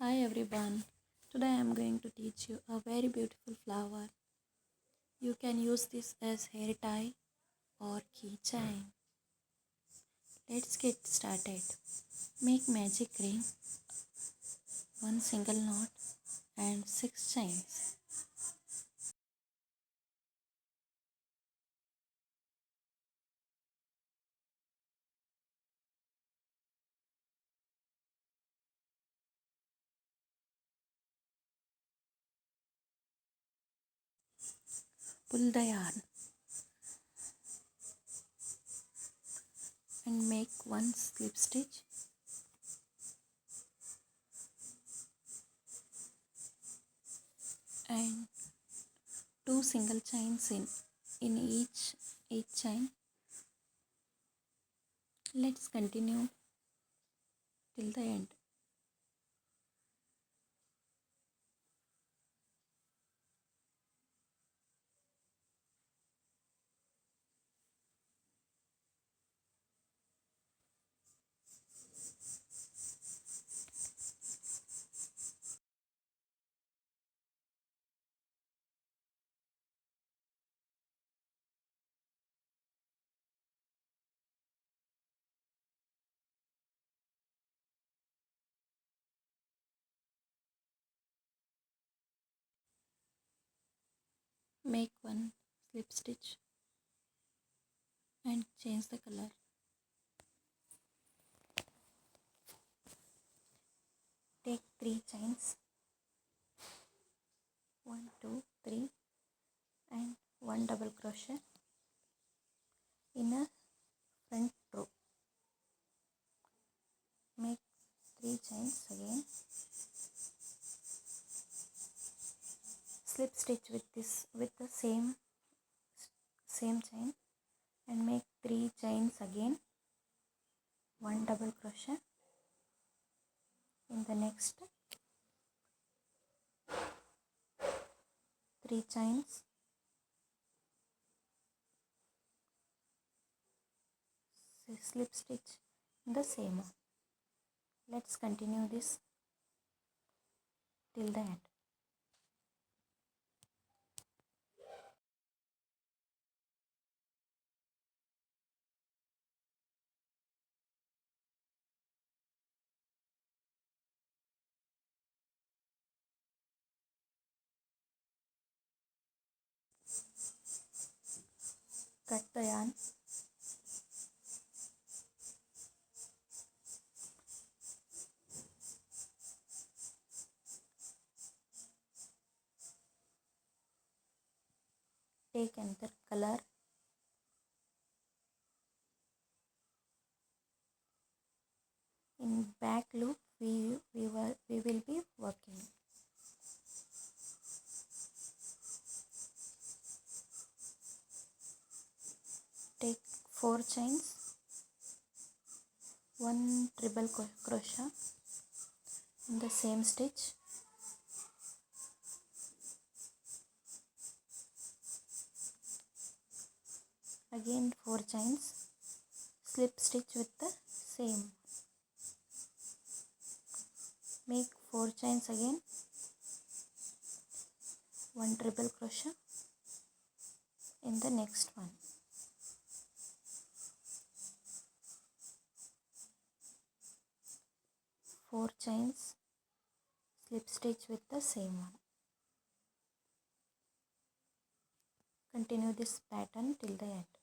Hi everyone. Today I am going to teach you a very beautiful flower. You can use this as hair tie or keychain. Let's get started. Make magic ring, one single knot and 6 chains. Pull the yarn and make one slip stitch and two single chains in each chain. Let's continue till the end. Make one slip stitch and change the color. Take 3 chains, 1, 2, 3 and 1 double crochet in a front row. Make 3 chains again, slip stitch with the same chain and make 3 chains again, 1 double crochet in the next 3 chains, slip stitch in the same one. Let's continue this till the end. Cut the yarn, take another color, in back loop we will be working. Take 4 chains, 1 treble crochet in the same stitch, again 4 chains, slip stitch with the same, make 4 chains again, 1 treble crochet in the next one, four chains, slip stitch with the same one. Continue this pattern till the end.